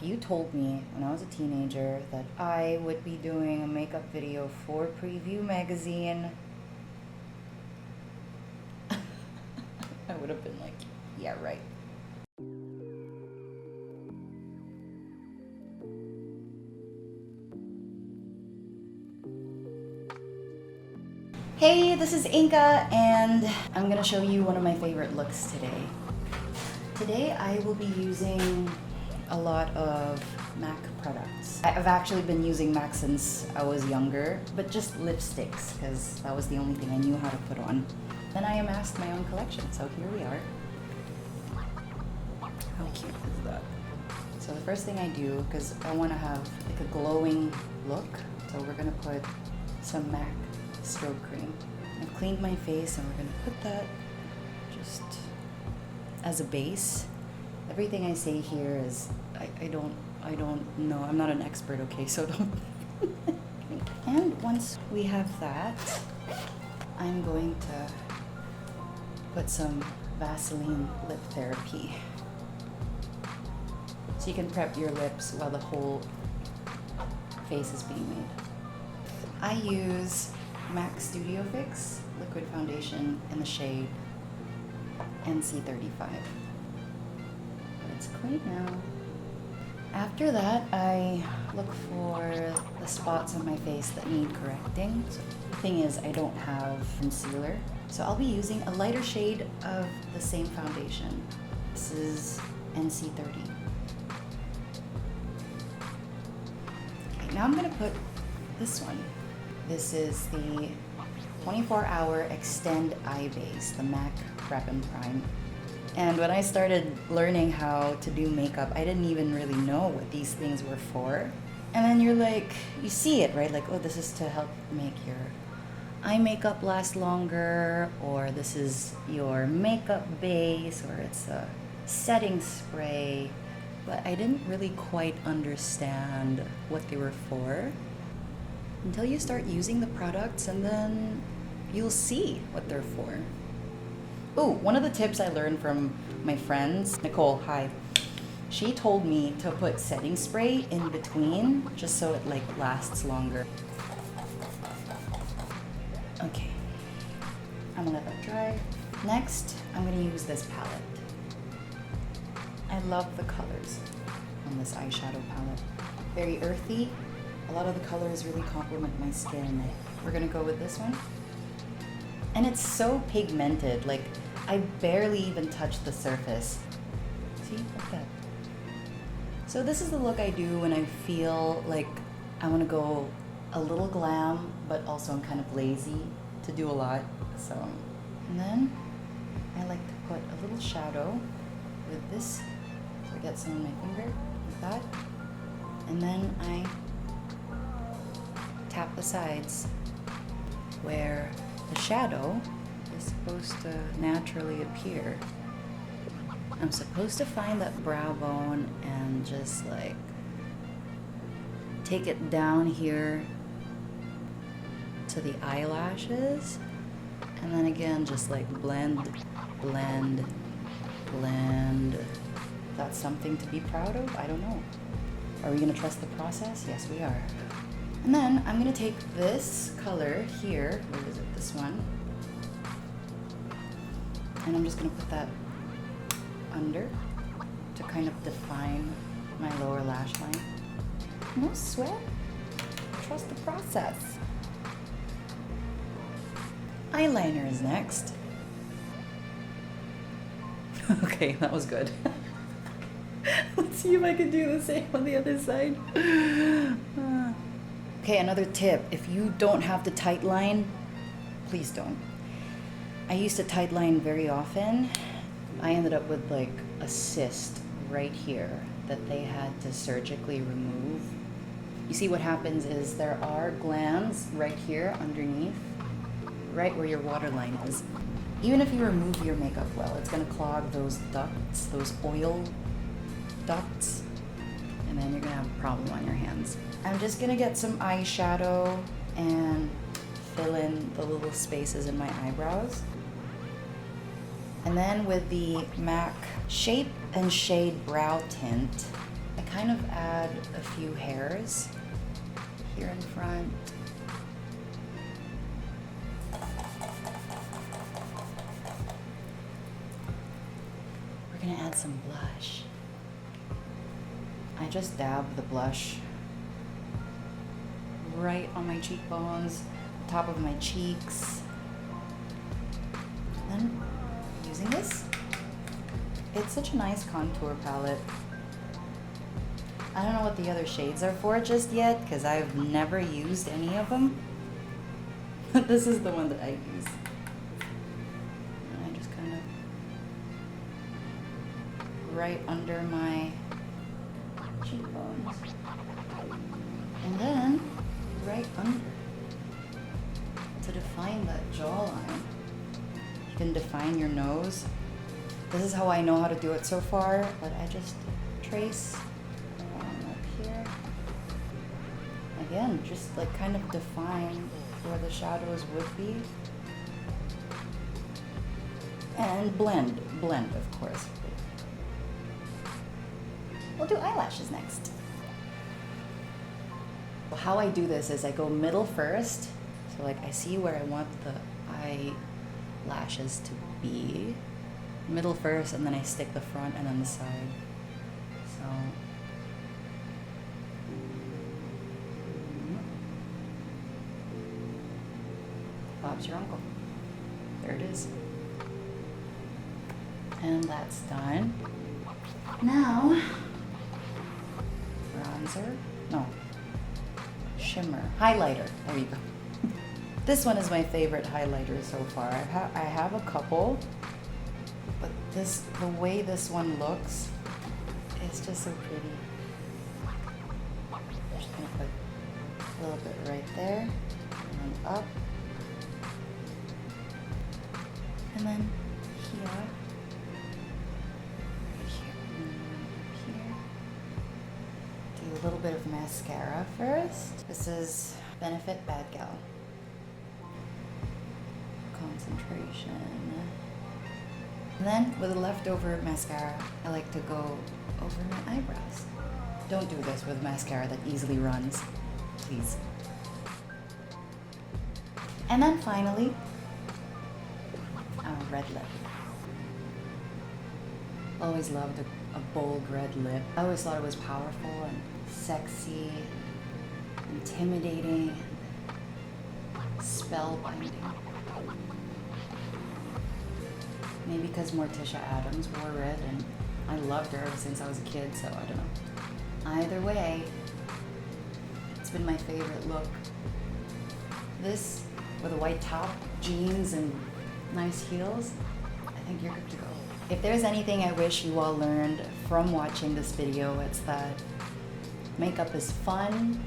If you told me when I was a teenager that I would be doing a makeup video for Preview magazine, I would have been like, yeah, right. Hey, this is Inka, and I'm gonna show you one of my favorite looks today. Today I will be using a lot of MAC products. I've actually been using MAC since I was younger, but just lipsticks, because that was the only thing I knew how to put on. Then I amassed my own collection, so here we are. How cute is that? So the first thing I do, because I want to have like a glowing look, so we're gonna put some MAC stroke cream. I've cleaned my face and we're gonna put that just as a base. Everything I say here is, I don't know, I'm not an expert, okay, so don't. And once we have that, I'm going to put some Vaseline lip therapy. So you can prep your lips while the whole face is being made. I use MAC Studio Fix liquid foundation in the shade NC35. It's clean now. After that, I look for the spots on my face that need correcting. So the thing is, I don't have concealer, so I'll be using a lighter shade of the same foundation. This is NC30. Okay, now I'm gonna put this one. This is the 24-hour Extend Eye Base, the MAC Prep and Prime. And when I started learning how to do makeup, I didn't even really know what these things were for. And then you're like, you see it, right? Like, oh, this is to help make your eye makeup last longer, or this is your makeup base, or it's a setting spray. But I didn't really quite understand what they were for until you start using the products, and then you'll see what they're for. Oh, one of the tips I learned from my friends, Nicole, hi. She told me to put setting spray in between just so it like lasts longer. Okay, I'm gonna let that dry. Next, I'm gonna use this palette. I love the colors on this eyeshadow palette. Very earthy. A lot of the colors really complement my skin. We're gonna go with this one. And it's so pigmented, like I barely even touched the surface. See, look at that. So this is the look I do when I feel like I wanna go a little glam, but also I'm kind of lazy to do a lot. So, and then I like to put a little shadow with this. So I get some on my finger, like that. And then I tap the sides where the shadow is supposed to naturally appear. I'm supposed to find that brow bone and just like take it down here to the eyelashes, and then again just like blend, blend, blend. That's something to be proud of? I don't know. Are we gonna trust the process? Yes, we are. And then I'm gonna take this color here, where is it, this one, and I'm just gonna put that under to kind of define my lower lash line. No sweat, trust the process. Eyeliner is next. Okay, that was good. Let's see if I can do the same on the other side. Okay, another tip, if you don't have to tight line, please don't. I used to tight line very often. I ended up with like a cyst right here that they had to surgically remove. You see what happens is there are glands right here underneath, right where your waterline is. Even if you remove your makeup well, it's gonna clog those ducts, those oil ducts, and then you're gonna have a problem on your hands. I'm just gonna get some eyeshadow and fill in the little spaces in my eyebrows. And then with the MAC Shape and Shade Brow Tint, I kind of add a few hairs here in front. We're gonna add some blush. I just dab the blush right on my cheekbones, top of my cheeks. And then using this, it's such a nice contour palette. I don't know what the other shades are for just yet because I've never used any of them. But this is the one that I use. And I just kind of right under my cheekbones. And then right under to define that jawline. You can define your nose. This is how I know how to do it so far, but I just trace around up here. Again, just like kind of define where the shadows would be. And blend, of course. We'll do eyelashes next. How I do this is I go middle first. So like I see where I want the eyelashes to be. Middle first, and then I stick the front and then the side. So Bob's your uncle. There it is. And that's done. Now, bronzer. No. Shimmer. Highlighter. There you go. This one is my favorite highlighter so far. I have a couple, but the way this one looks is just so pretty. I'm just gonna put a little bit right there, and then up, and then here, right here, and here. Do a little bit of mascara first. This is Benefit Bad Gal. Concentration. And then with a leftover mascara, I like to go over my eyebrows. Don't do this with mascara that easily runs, please. And then finally, a red lip. Always loved a bold red lip. I always thought it was powerful and sexy, intimidating, spellbinding. Maybe because Morticia Adams wore red and I loved her ever since I was a kid, so I don't know. Either way, it's been my favorite look. This with a white top, jeans, and nice heels, I think you're good to go. If there's anything I wish you all learned from watching this video, it's that makeup is fun.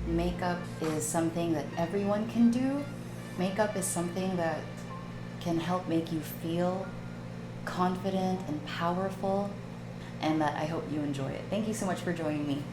Makeup is something that everyone can do. Makeup is something that can help make you feel confident and powerful, and that I hope you enjoy it. Thank you so much for joining me.